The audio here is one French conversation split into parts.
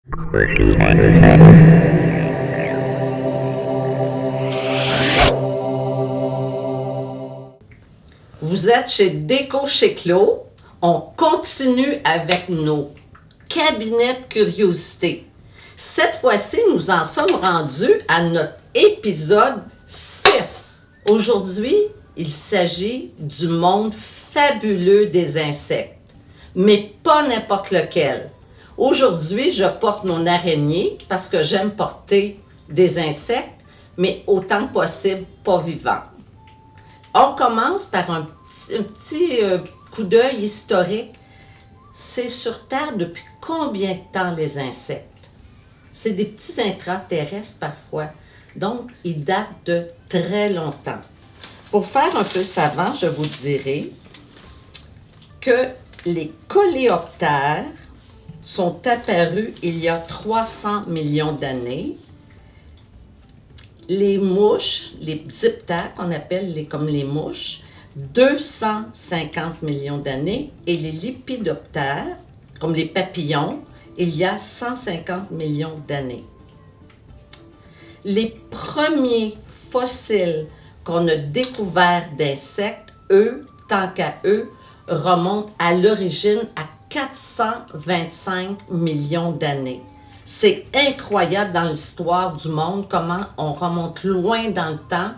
Vous êtes chez Déco chez Clos. On continue avec nos cabinets de curiosité. Cette fois-ci, nous en sommes rendus à notre épisode 6. Aujourd'hui, il s'agit du monde fabuleux des insectes, mais pas n'importe lequel. Aujourd'hui, je porte mon araignée parce que j'aime porter des insectes, mais autant que possible, pas vivants. On commence par un petit coup d'œil historique. C'est sur Terre depuis combien de temps les insectes? C'est des petits intraterrestres parfois, donc ils datent de très longtemps. Pour faire un peu savant, je vous dirai que les coléoptères sont apparus il y a 300 millions d'années. Les mouches, les diptères qu'on appelle comme les mouches, 250 millions d'années, et les lépidoptères, comme les papillons, il y a 150 millions d'années. Les premiers fossiles qu'on a découverts d'insectes, eux, tant qu'à eux, remontent à l'origine à 425 millions d'années. C'est incroyable dans l'histoire du monde comment on remonte loin dans le temps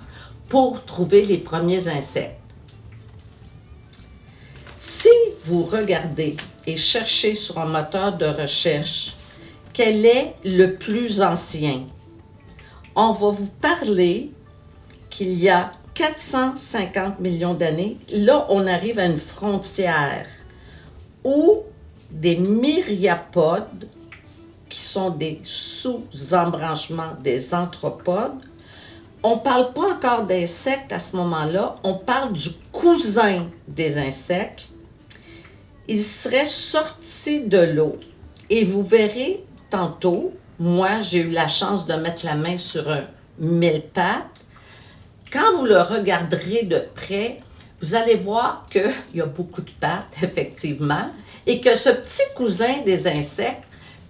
pour trouver les premiers insectes. Si vous regardez et cherchez sur un moteur de recherche quel est le plus ancien, on va vous parler qu'il y a 450 millions d'années. Là, on arrive à une frontière où des myriapodes, qui sont des sous-embranchements des anthropodes, on ne parle pas encore d'insectes à ce moment-là, on parle du cousin des insectes. Il serait sorti de l'eau et vous verrez tantôt, moi j'ai eu la chance de mettre la main sur un mille-pattes. Quand vous le regarderez de près, vous allez voir qu'il y a beaucoup de pattes, effectivement, et que ce petit cousin des insectes,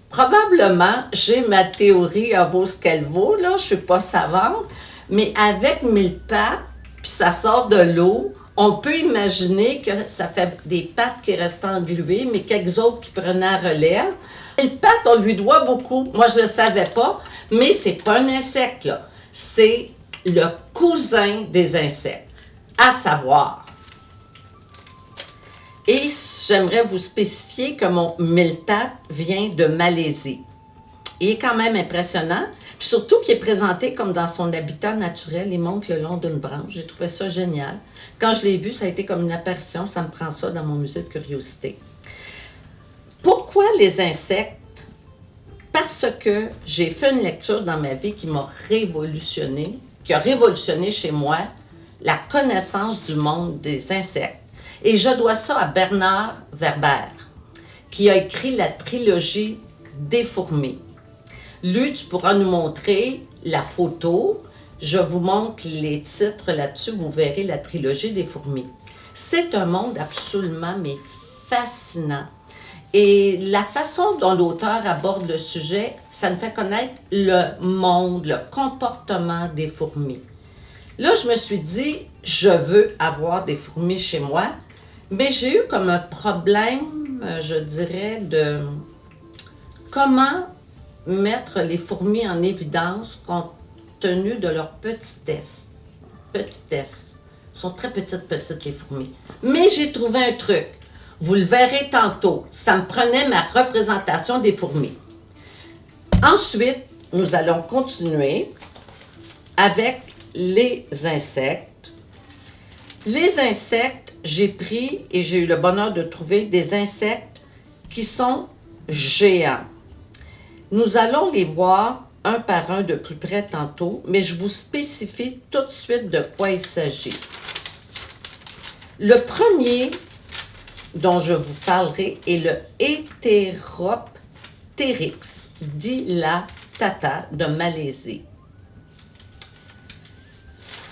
probablement, j'ai ma théorie, elle vaut ce qu'elle vaut, là, je ne suis pas savante, mais avec 1000 pattes, puis ça sort de l'eau, on peut imaginer que ça fait des pattes qui restent engluées, mais quelques autres qui prenaient la relève. 1000 pattes, on lui doit beaucoup. Moi, je ne le savais pas, mais ce n'est pas un insecte, là. C'est le cousin des insectes, à savoir. Et j'aimerais vous spécifier que mon mille-pattes vient de Malaisie. Il est quand même impressionnant, puis surtout qu'il est présenté comme dans son habitat naturel, il monte le long d'une branche. J'ai trouvé ça génial. Quand je l'ai vu, ça a été comme une apparition, ça me prend ça dans mon musée de curiosité. Pourquoi les insectes? Parce que j'ai fait une lecture dans ma vie qui m'a révolutionné, qui a révolutionné chez moi la connaissance du monde des insectes. Et je dois ça à Bernard Werber, qui a écrit la trilogie des fourmis. Lui, tu pourras nous montrer la photo. Je vous montre les titres là-dessus, vous verrez la trilogie des fourmis. C'est un monde absolument mais fascinant. Et la façon dont l'auteur aborde le sujet, ça nous fait connaître le monde, le comportement des fourmis. Là, je me suis dit, je veux avoir des fourmis chez moi, mais j'ai eu comme un problème, je dirais, de comment mettre les fourmis en évidence compte tenu de leur petitesse. Petitesse. Elles sont très petites les fourmis. Mais j'ai trouvé un truc. Vous le verrez tantôt. Ça me prenait ma représentation des fourmis. Ensuite, nous allons continuer avec les insectes. Les insectes, j'ai pris et j'ai eu le bonheur de trouver des insectes qui sont géants. Nous allons les voir un par un de plus près tantôt, mais je vous spécifie tout de suite de quoi il s'agit. Le premier dont je vous parlerai est le Heteropteryx dilatata de Malaisie.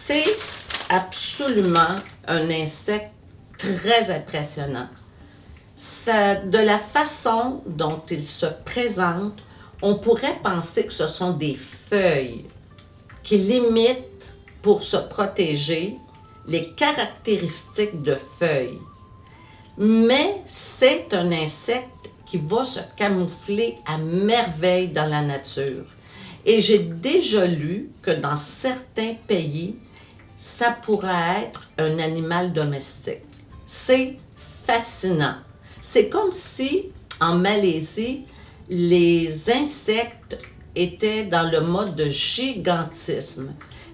C'est absolument un insecte très impressionnant. De la façon dont il se présente, on pourrait penser que ce sont des feuilles qui imitent pour se protéger les caractéristiques de feuilles. Mais c'est un insecte qui va se camoufler à merveille dans la nature. Et j'ai déjà lu que dans certains pays, ça pourrait être un animal domestique. C'est fascinant. C'est comme si, en Malaisie, les insectes étaient dans le mode de gigantisme.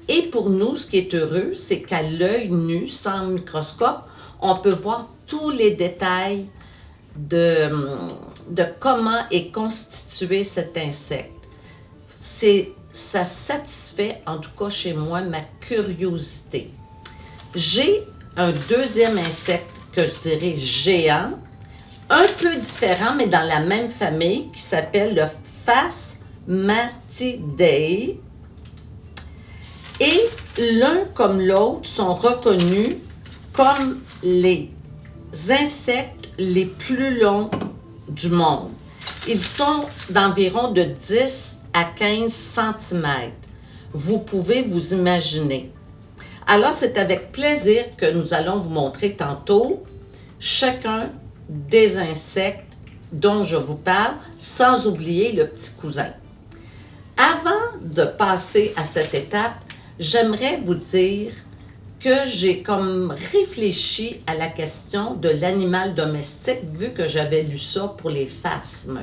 Et pour nous, ce qui est heureux, c'est qu'à l'œil nu, sans microscope, on peut voir tous les détails de comment est constitué cet insecte. Ça satisfait, en tout cas chez moi, ma curiosité. J'ai un deuxième insecte que je dirais géant, un peu différent, mais dans la même famille, qui s'appelle le Phasmatidea. Et l'un comme l'autre sont reconnus comme les insectes les plus longs du monde. Ils sont d'environ de 10 à 15 cm. Vous pouvez vous imaginer. Alors, c'est avec plaisir que nous allons vous montrer tantôt chacun des insectes dont je vous parle, sans oublier le petit cousin. Avant de passer à cette étape, j'aimerais vous dire que j'ai comme réfléchi à la question de l'animal domestique, vu que j'avais lu ça pour les phasmes.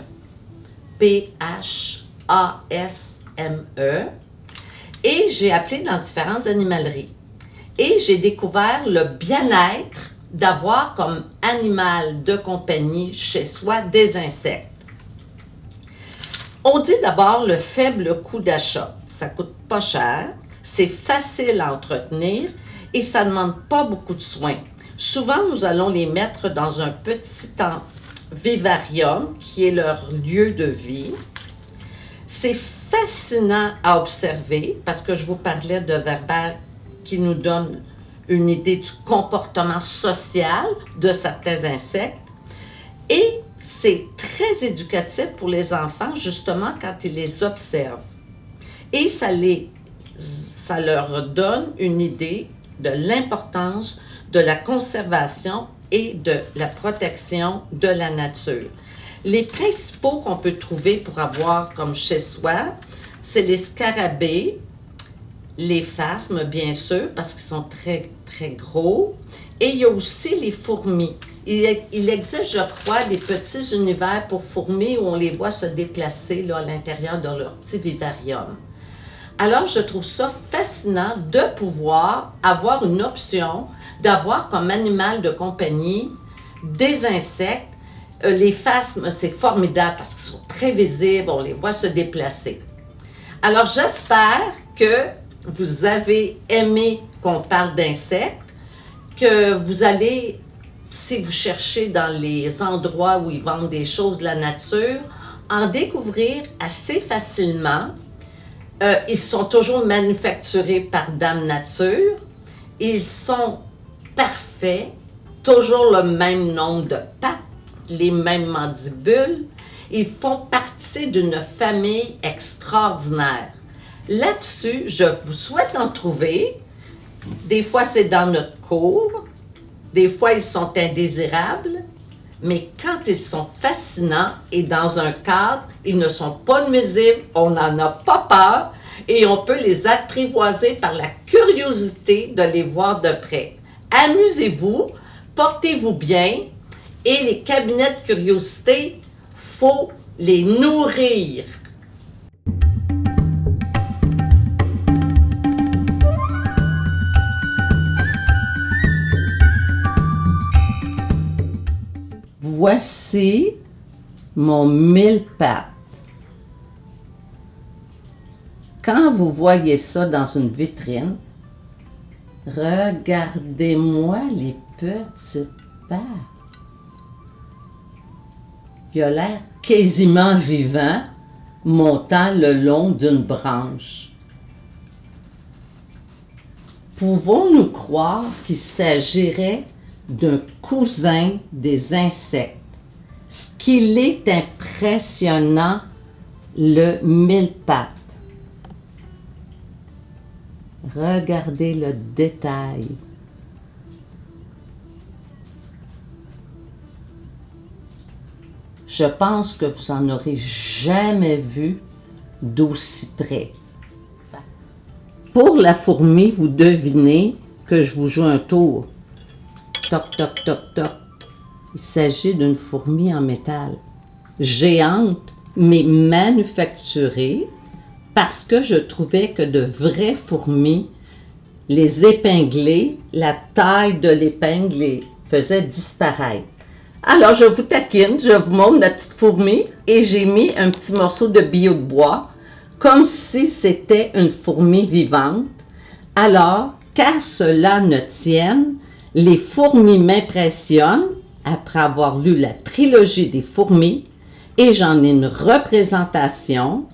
P-H-A-S-M-E. Et j'ai appelé dans différentes animaleries. Et j'ai découvert le bien-être d'avoir comme animal de compagnie chez soi des insectes. On dit d'abord le faible coût d'achat. Ça ne coûte pas cher, c'est facile à entretenir et ça ne demande pas beaucoup de soins. Souvent, nous allons les mettre dans un petit vivarium qui est leur lieu de vie. C'est fascinant à observer parce que je vous parlais de Werber qui nous donne une idée du comportement social de certains insectes. Et c'est très éducatif pour les enfants, justement, quand ils les observent. Et ça leur donne une idée de l'importance de la conservation et de la protection de la nature. Les principaux qu'on peut trouver pour avoir comme chez soi, c'est les scarabées, les phasmes, bien sûr, parce qu'ils sont très, très gros. Et il y a aussi les fourmis. Il existe, je crois, des petits univers pour fourmis où on les voit se déplacer là, à l'intérieur de leur petit vivarium. Alors, je trouve ça fascinant de pouvoir avoir une option d'avoir comme animal de compagnie des insectes. Les phasmes, c'est formidable parce qu'ils sont très visibles, on les voit se déplacer. Alors, j'espère que vous avez aimé qu'on parle d'insectes, que vous allez, si vous cherchez dans les endroits où ils vendent des choses de la nature, en découvrir assez facilement. Ils sont toujours manufacturés par Dame Nature. Ils sont parfaits, toujours le même nombre de pattes, les mêmes mandibules. Ils font partie d'une famille extraordinaire. Là-dessus, je vous souhaite en trouver. Des fois, c'est dans notre cour. Des fois, ils sont indésirables. Mais quand ils sont fascinants et dans un cadre, ils ne sont pas nuisibles, on n'en a pas peur et on peut les apprivoiser par la curiosité de les voir de près. Amusez-vous, portez-vous bien et les cabinets de curiosité, faut les nourrir. Voici mon mille-pattes. Quand vous voyez ça dans une vitrine, regardez-moi les petites pattes. Il a l'air quasiment vivant, montant le long d'une branche. Pouvons-nous croire qu'il s'agirait d'un cousin des insectes? Ce qu'il est impressionnant, le mille-pattes. Regardez le détail. Je pense que vous n'en aurez jamais vu d'aussi près. Pour la fourmi, vous devinez que je vous joue un tour. Toc, toc, toc, toc. Il s'agit d'une fourmi en métal. Géante, mais manufacturée, parce que je trouvais que de vraies fourmis, les épingler, la taille de l'épingle les faisait disparaître. Alors, je vous taquine, je vous montre la petite fourmi et j'ai mis un petit morceau de billot de bois, comme si c'était une fourmi vivante. Alors, qu'à cela ne tienne, les fourmis m'impressionnent après avoir lu la trilogie des fourmis et j'en ai une représentation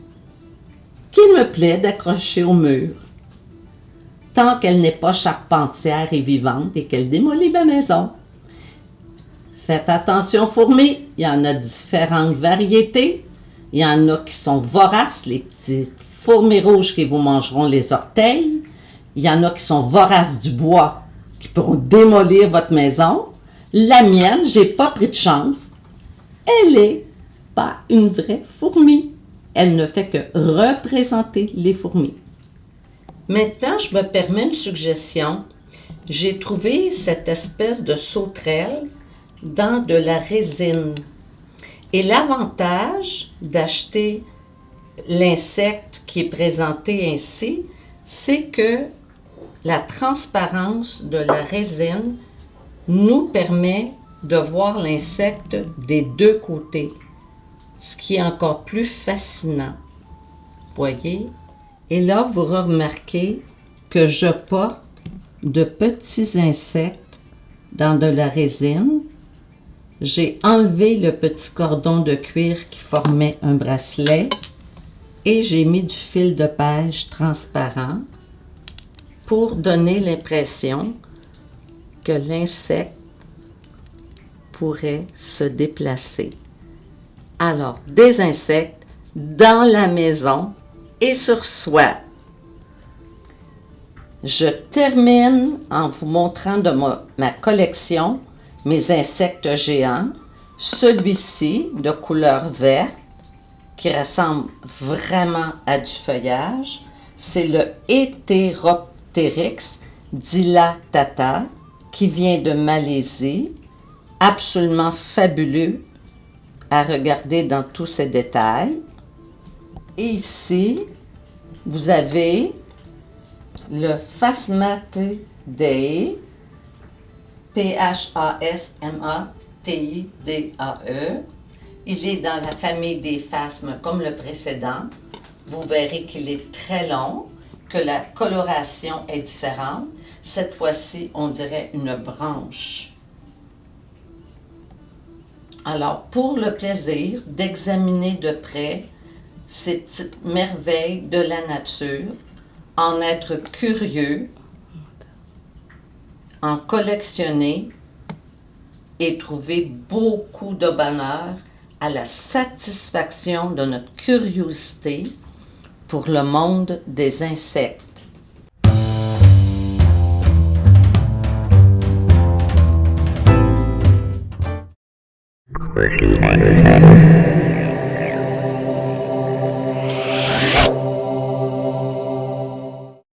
qu'il me plaît d'accrocher au mur. Tant qu'elle n'est pas charpentière et vivante et qu'elle démolit ma maison. Faites attention fourmis, il y en a différentes variétés. Il y en a qui sont voraces, les petites fourmis rouges qui vous mangeront les orteils. Il y en a qui sont voraces du bois, qui pourront démolir votre maison. La mienne, j'ai pas pris de chance. Elle est pas une vraie fourmi. Elle ne fait que représenter les fourmis. Maintenant, je me permets une suggestion. J'ai trouvé cette espèce de sauterelle dans de la résine. Et l'avantage d'acheter l'insecte qui est présenté ainsi, c'est que la transparence de la résine nous permet de voir l'insecte des deux côtés, ce qui est encore plus fascinant. Voyez? Et là, vous remarquez que je porte de petits insectes dans de la résine. J'ai enlevé le petit cordon de cuir qui formait un bracelet et j'ai mis du fil de pêche transparent pour donner l'impression que l'insecte pourrait se déplacer. Alors, des insectes dans la maison et sur soi. Je termine en vous montrant de ma collection mes insectes géants. Celui-ci de couleur verte qui ressemble vraiment à du feuillage, c'est le Heteropteryx dilatata qui vient de Malaisie, absolument fabuleux à regarder dans tous ses détails. Et ici, vous avez le Phasmatidae, Phasmatidae. Il est dans la famille des phasmes comme le précédent. Vous verrez qu'il est très long, que la coloration est différente. Cette fois-ci, on dirait une branche. Alors, pour le plaisir d'examiner de près ces petites merveilles de la nature, en être curieux, en collectionner et trouver beaucoup de bonheur à la satisfaction de notre curiosité pour le monde des insectes. Versus